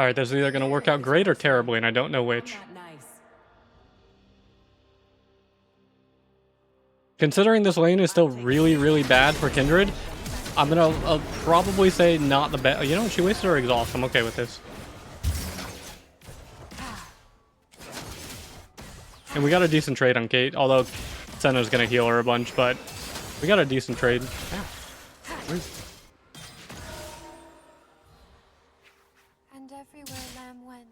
Alright, this is either going to work out great or terribly, and I don't know which. Considering this lane is still really, really bad for Kindred, I'm going to probably say not the best. You know, she wasted her exhaust. I'm okay with this. And we got a decent trade on Kate, although Senna's going to heal her a bunch, but we got a decent trade. And everywhere Lamb went.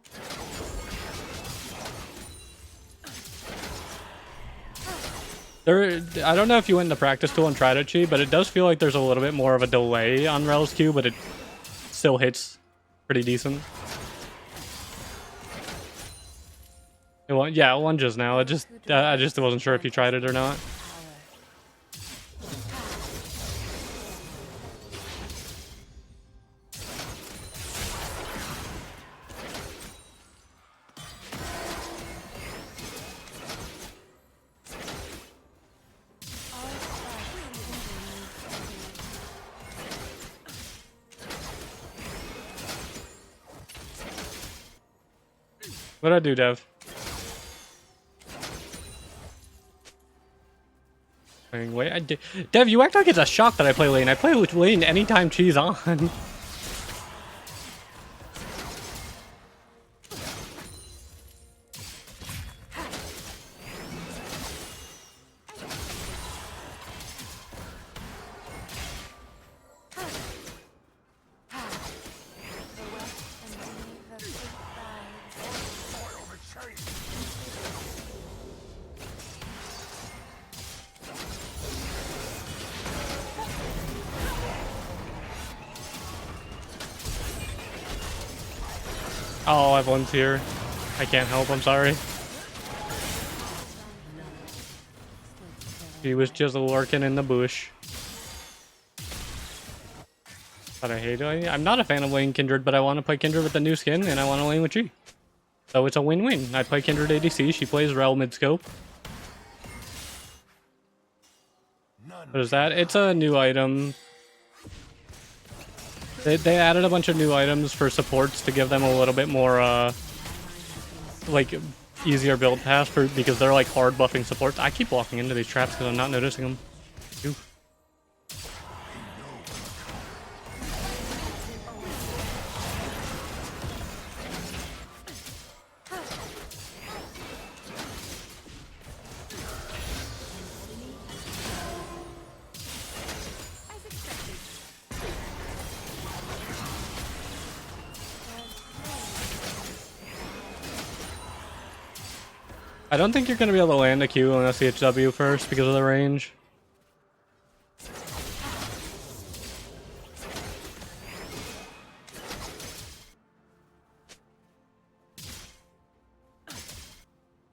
I don't know if you went into practice tool and tried it, Chi, but it does feel like there's a little bit more of a delay on Rel's Q, but it still hits pretty decent. Yeah, it lunges now. I just wasn't sure if you tried it or not. What'd I do, Dev? Wait, Dev, you act like it's a shock that I play lane. I play with lane anytime Chi's on. Oh, everyone's here. I can't help, I'm sorry. He was just lurking in the bush. But I hate it. I'm not a fan of lane Kindred, but I want to play Kindred with the new skin, and I want to lane with Chi. So it's a win-win. I play Kindred ADC, she plays Rel mid-scope. What is that? It's a new item. They added a bunch of new items for supports to give them a little bit more, like, easier build paths because they're, like, hard buffing supports. I keep walking into these traps because I'm not noticing them. Oof. I don't think you're going to be able to land a Q unless you hit W first because of the range.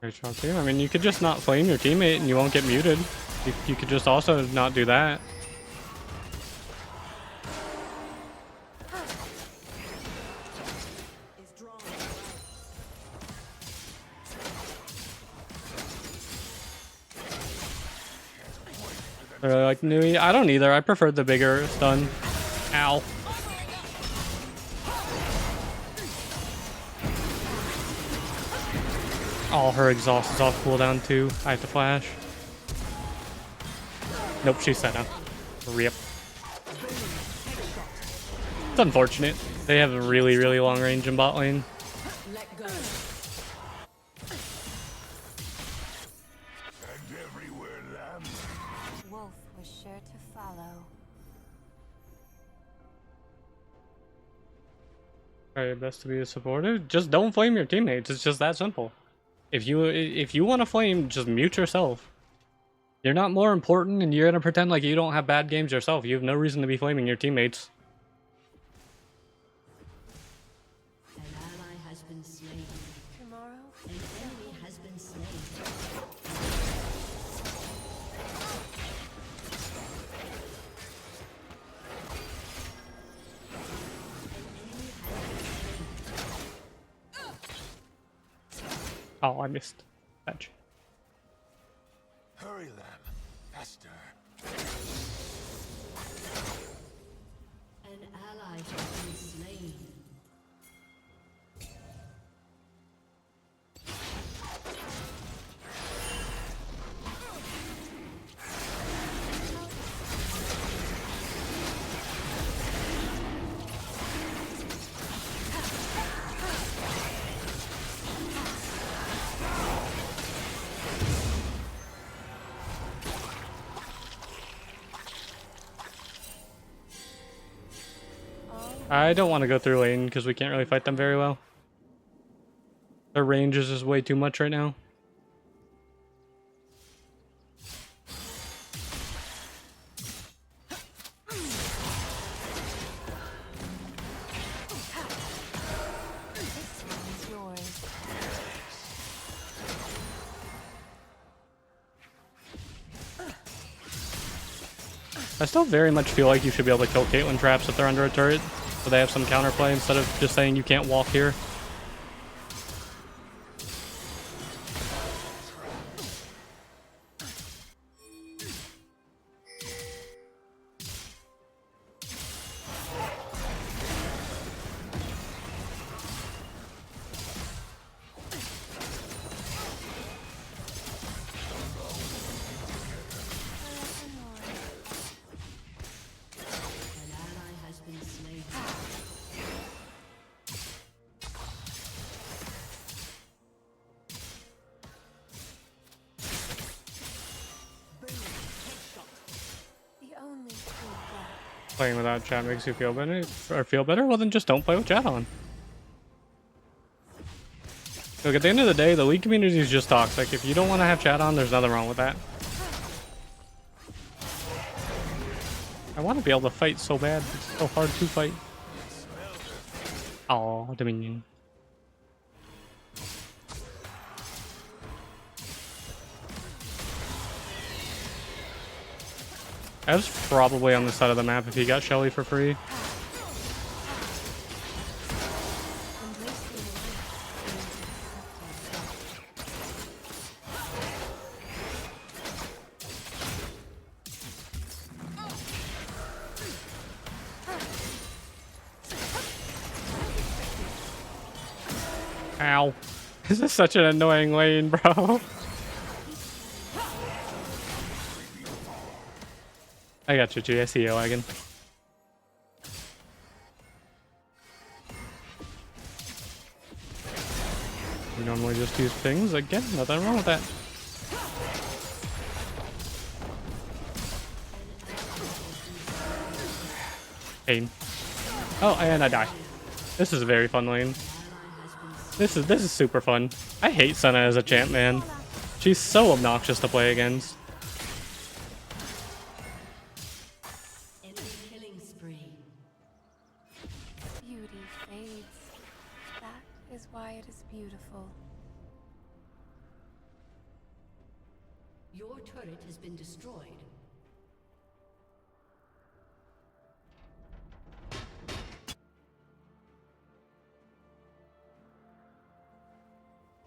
Great shot too. I mean, you could just not flame your teammate and you won't get muted. You could just also not do that. Like Nui, I don't either. I prefer the bigger stun. Ow. Oh, her exhaust is off cooldown too. I have to flash. Nope, she's set up. Rip. It's unfortunate. They have a really, really long range in bot lane. Try your best to be supportive. Just don't flame your teammates. It's just that simple. If you want to flame, just mute yourself. You're not more important, and you're gonna pretend like you don't have bad games yourself. You have no reason to be flaming your teammates. An ally has been slain. Tomorrow, An enemy has been slain. Oh, I missed. Fetch. Hurry, Lamb. Faster. An ally has been slain. I don't want to go through lane because we can't really fight them very well. Their range is just way too much right now. This one's yours. I still very much feel like you should be able to kill Caitlyn traps if they're under a turret, so they have some counterplay instead of just saying you can't walk here. An ally has been slain. The only true black. Playing without chat makes you feel better, well then just don't play with chat on. Look, at the end of the day, the League community is just toxic. If you don't want to have chat on, there's nothing wrong with that. I want to be able to fight so bad. It's so hard to fight. Oh, Dominion. I was probably on the side of the map if he got Shelly for free. Ow. This is such an annoying lane, bro. I got you, G. I see you, wagon. You normally just use pings. Again, nothing wrong with that. Pain. Oh, and I die. This is a very fun lane. This is super fun. I hate Senna as a champ, man. She's so obnoxious to play against. Enemy killing spree. Beauty fades. That is why it is beautiful. Your turret has been destroyed.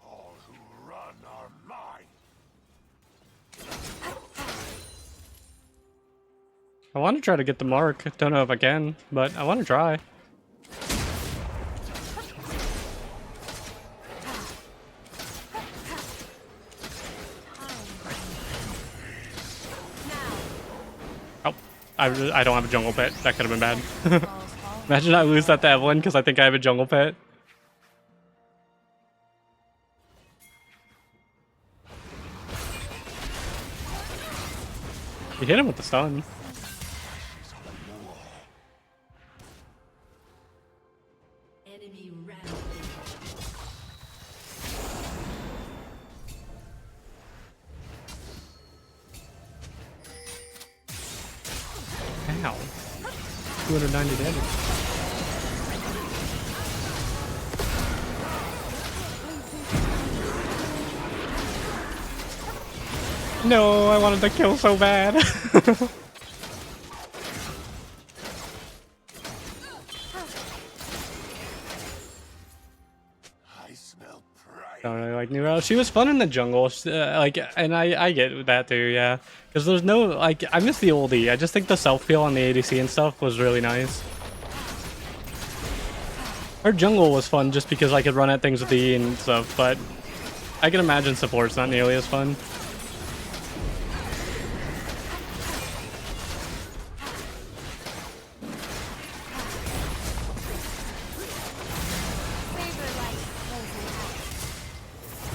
All who run are mine. I want to try to get the mark. Don't know if I can, but I want to try. Oh, I don't have a jungle pet. That could have been bad. Imagine I lose that to Evelyn because I think I have a jungle pet. You hit him with the stun. Enemy rampage. Ow. 290 damage. No, I wanted to kill so bad. I smell pride. Don't really like Nero. She was fun in the jungle, and I get that too, yeah. Because there's no, like, I miss the oldie. I just think the self-heal on the ADC and stuff was really nice. Her jungle was fun just because I could run at things with the E and stuff, but I can imagine support's not nearly as fun.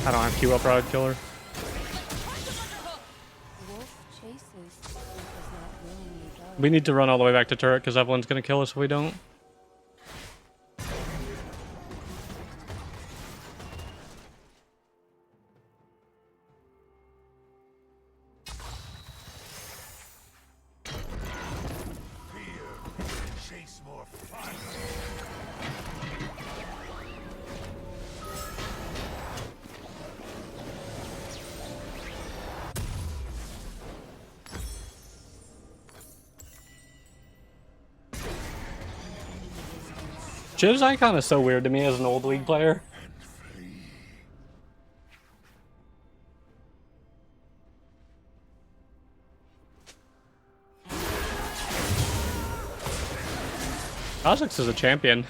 I don't have Q up or I'd kill her. Wolf chases what does not willingly go. We need to run all the way back to turret because Evelyn's gonna kill us if we don't. more fun. Jiv's icon is so weird to me as an old League player. Pyosik is a champion.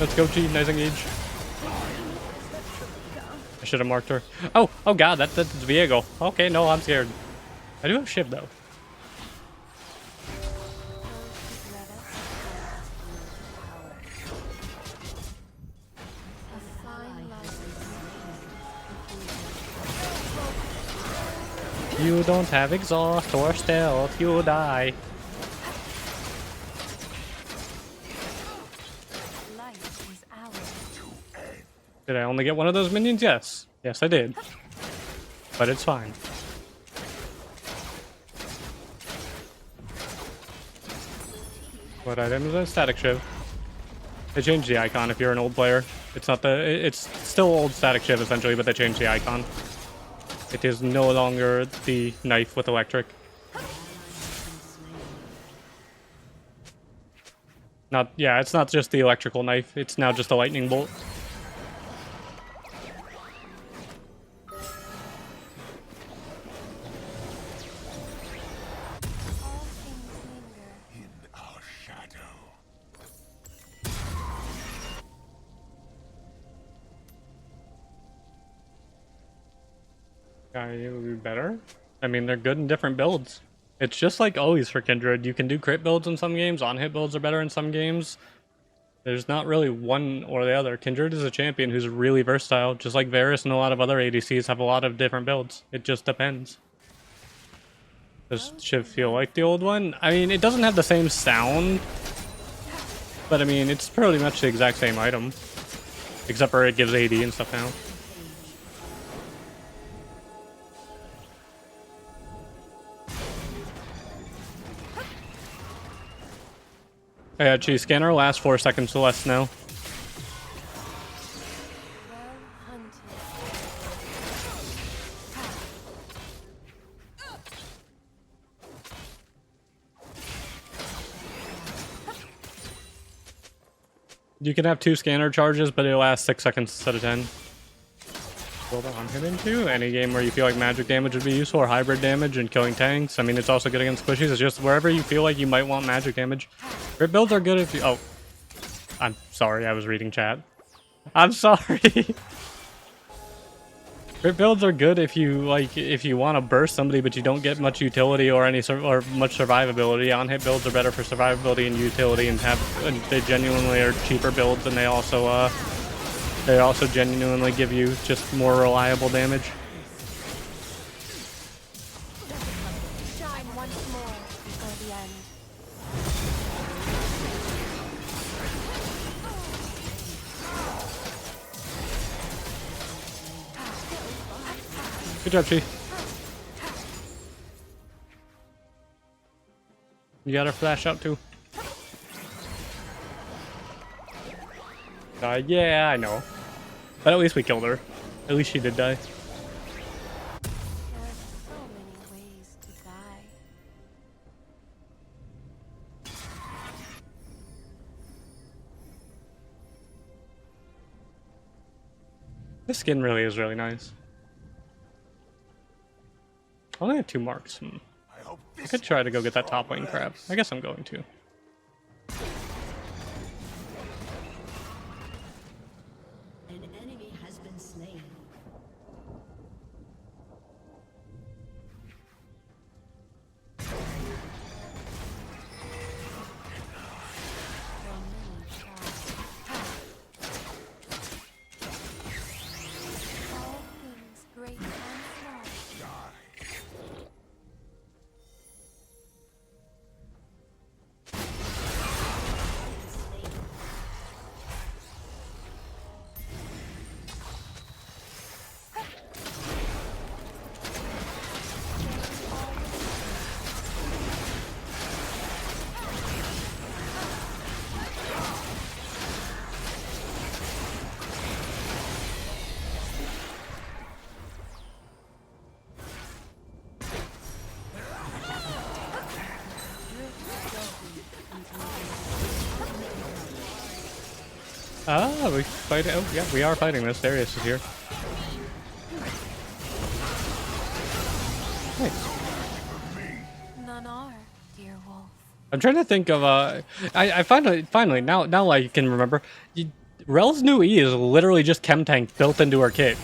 Let's go, G. Nice engage. I should have marked her. Oh god, that's Viego. Okay, no, I'm scared. I do have Shiv, though. You don't have exhaust or stealth, you die. Did I only get one of those minions? Yes. Yes, I did. But it's fine. What item is a static Shiv? They changed the icon if you're an old player. It's not the... It's still old static Shiv, essentially, but they changed the icon. It is no longer the knife with electric. Yeah, it's not just the electrical knife. It's now just a lightning bolt. It would be better. I mean, they're good in different builds. It's just like always for Kindred. You can do crit builds in some games, on-hit builds are better in some games. There's not really one or the other. Kindred is a champion who's really versatile, just like Varus and a lot of other ADCs have a lot of different builds. It just depends. Does Shiv feel like the old one? I mean, it doesn't have the same sound, but I mean, it's pretty much the exact same item. Except for it gives AD and stuff now. Yeah, Chi scanner lasts 4 seconds or less now. You can have 2 scanner charges, but it'll last 6 seconds instead of 10. Build on hit into any game where you feel like magic damage would be useful, or hybrid damage and killing tanks. I mean, it's also good against squishies. It's just wherever you feel like you might want magic damage. Crit builds are good if you... Oh. I'm sorry, I was reading chat. I'm sorry. Crit builds are good if you want to burst somebody, but you don't get much utility or much survivability. On hit builds are better for survivability and utility, and they genuinely are cheaper builds, and they also genuinely give you just more reliable damage. Shine once more before the end. Good job, Chi. You got her flash out too. Yeah, I know. But at least we killed her. At least she did die. There are so many ways to die. This skin really is really nice. I only have 2 marks. I could try to go get that top lane crab. I guess I'm going to. An enemy has been slain. Your minions try. Ah, we fight. Oh, yeah, we are fighting this. Darius is here. Nice. None are, dear wolf. I'm trying to think of I finally now I can remember. Rel's new E is literally just Chem Tank built into her kit.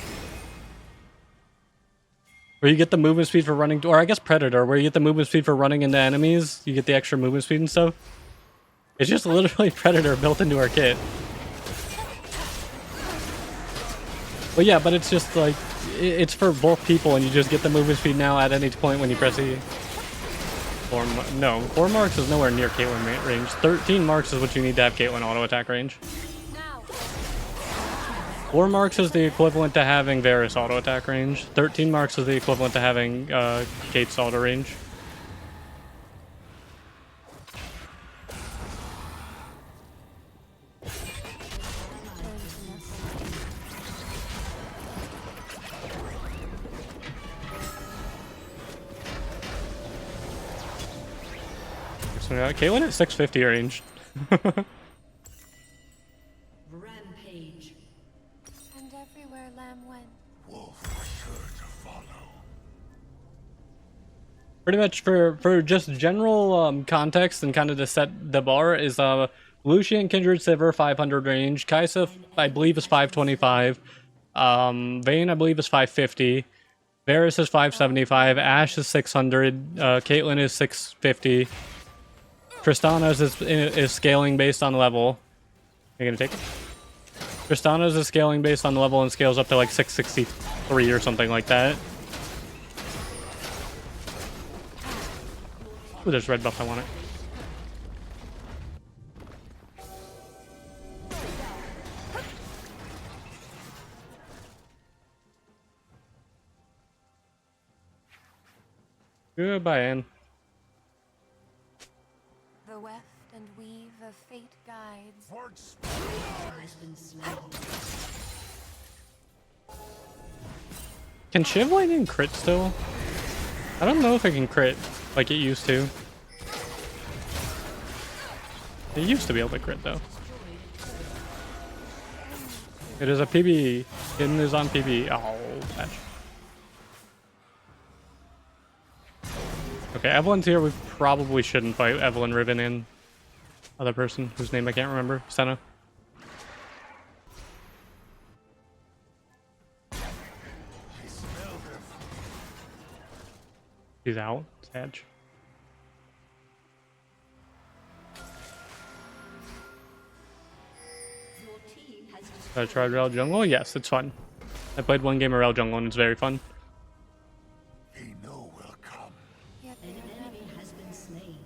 Where you get the movement speed for running, or I guess Predator, where you get the movement speed for running into enemies, you get the extra movement speed and stuff. It's just literally Predator built into her kit. But yeah, but it's just like, it's for both people, and you just get the movement speed now at any point when you press E. No, 4 marks is nowhere near Caitlyn range. 13 marks is what you need to have Caitlyn auto attack range. Now, 4 marks is the equivalent to having Varus auto attack range. 13 marks is the equivalent to having Kate's auto range. So, Caitlyn at 650 range. Rampage. and everywhere Lamb went. Wolf was sure to follow. Pretty much for just general context and kind of to set the bar is Lucian Kindred Sivir 500 range, Kaisa I believe is 525, Vayne I believe is 550, Varus is 575, Ashe is 600, Caitlyn is 650, Tristana's is scaling based on level. Are you gonna take it? Tristana's is scaling based on level and scales up to like 663 or something like that. Ooh, there's red buff, I want it. Goodbye, Anne. The weft and weave of fate guides. Words Has been slain. Can Shiv Lightning crit still? I don't know if it can crit like it used to. It used to be able to crit though. It is a PB. Hidden is on PB. Oh, patch. Okay, Evelyn's here. We probably shouldn't fight Evelyn, Riven, and other person whose name I can't remember. Senna. She's out. Sad. Your team has I tried Rel Jungle? Yes, it's fun. I played one game of Rel Jungle and it's very fun. he know will come. Yet an they don't have enemy has been slain.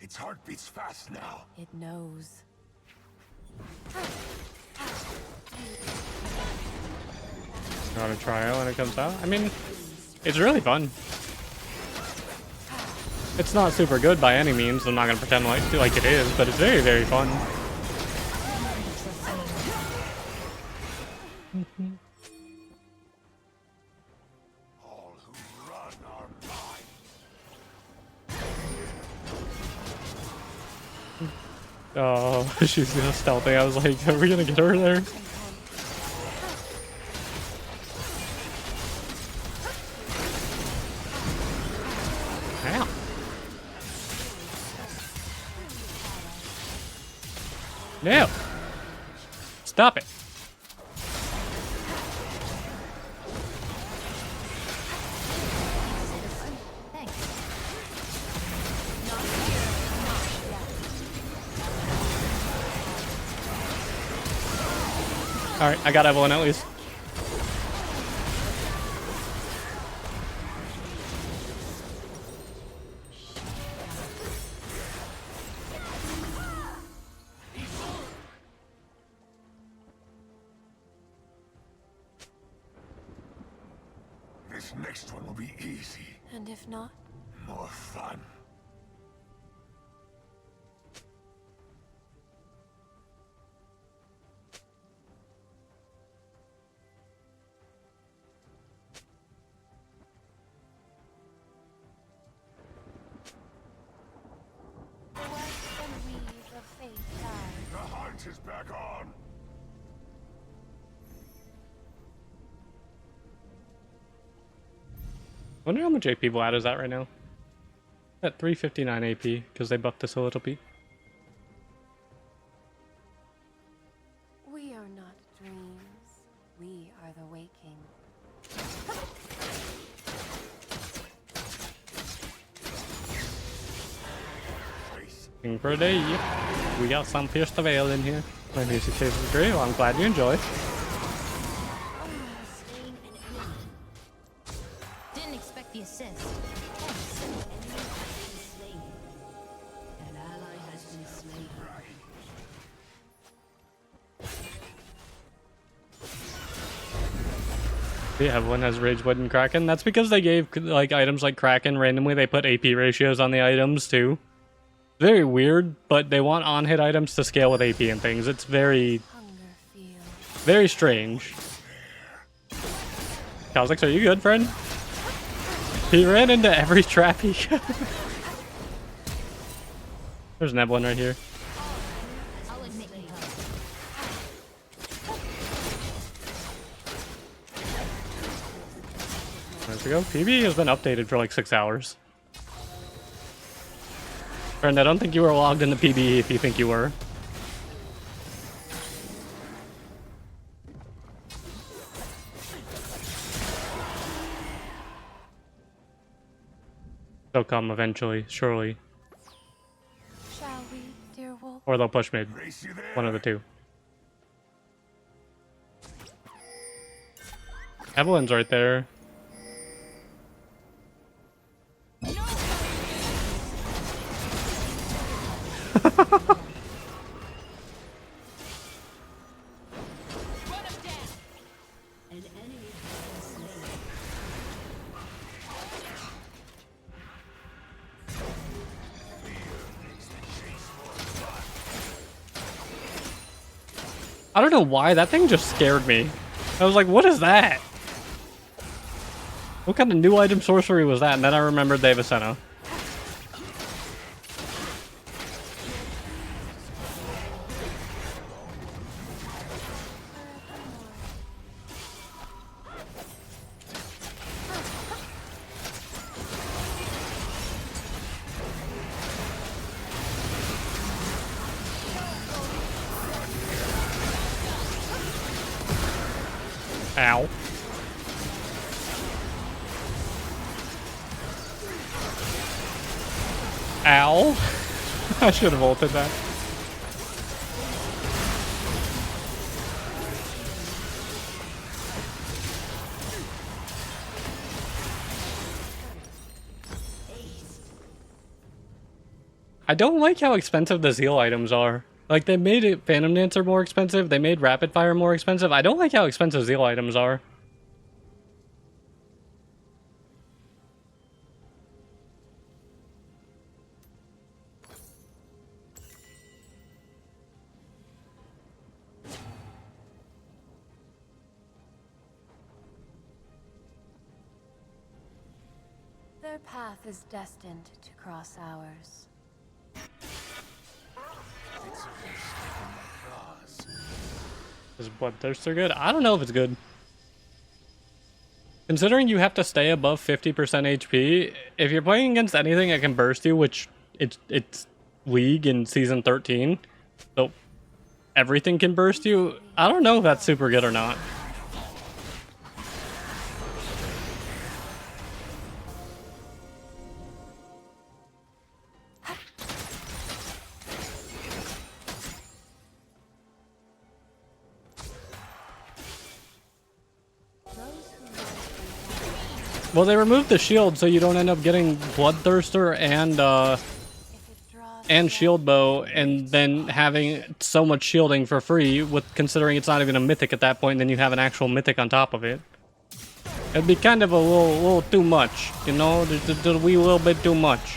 Its heart beats fast now. It knows. You want to try it when it comes out? I mean, it's really fun. It's not super good by any means. I'm not gonna pretend like it is, but it's very, very fun. All who run are mine. Oh, she's gonna stealthing. I was like, are we gonna get her there? Ow. No! Stop it! Alright, I got Evelyn at least. This next one will be easy. And if not, More fun. light is back on. Wonder how much AP Vlad is at right now. At 359 AP, because they buffed this a little bit. We are not dreams. We are the waking. Looking for a day. Yep. We got some Pierce the Veil in here. My music taste is great. Well, I'm glad you enjoy. Didn't expect the assist. An ally has been slain. Yeah, everyone has Rage Wood and Kraken. That's because they gave like items like Kraken randomly. They put AP ratios on the items too. Very weird, but they want on-hit items to scale with AP and things. It's very, very strange. Pyosik, are you good, friend? He ran into every trap he could. There's an Evelyn right here. I'll admit you helped. There we go. PB has been updated for like 6 hours. Friend, I don't think you were logged into PB if you think you were. They'll come eventually, surely. Shall we, dear wolf? Or they'll push mid. Race you there. One of the two. Evelyn's right there. An enemy has been slain. I don't know why, that thing just scared me. I was like, what is that? What kind of new item sorcery was that? And then I remembered they have a Senna. Ow. Ow. I should have ulted that. I don't like how expensive the Zeal items are. Like, they made it Phantom Dancer more expensive, they made Rapid Fire more expensive. I don't like how expensive Zeal items are. Their path is destined to cross ours. Is Bloodthirster good? I don't know if it's good. Considering you have to stay above 50% HP, if you're playing against anything that can burst you, which it's League in Season 13, so everything can burst you, I don't know if that's super good or not. Well, they removed the shield so you don't end up getting Bloodthirster and Shield Bow and then having so much shielding for free, with considering it's not even a mythic at that point, and then you have an actual mythic on top of it. It'd be kind of a little too much, you know? There's a wee little bit too much.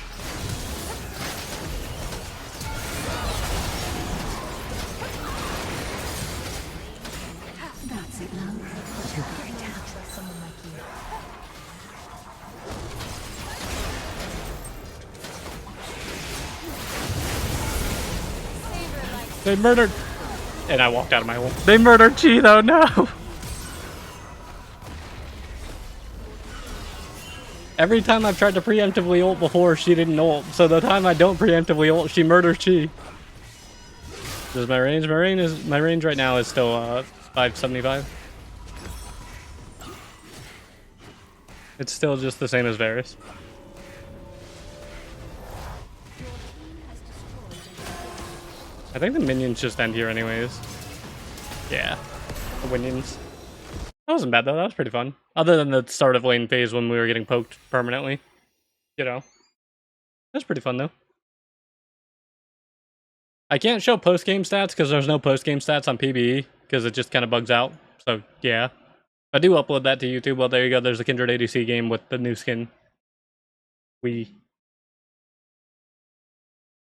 They murdered. And I walked out of my ult. They murdered Chi though, no! Every time I've tried to preemptively ult before, she didn't ult. So the time I don't preemptively ult, she murders Chi. This is my range. My range right now is still 575. It's still just the same as Varus. I think the minions just end here anyways. Yeah, the minions. That wasn't bad though, that was pretty fun. Other than the start of lane phase when we were getting poked permanently. You know. That's pretty fun though. I can't show post-game stats because there's no post-game stats on PBE because it just kind of bugs out. So yeah. I do upload that to YouTube. Well, there you go. There's a Kindred ADC game with the new skin.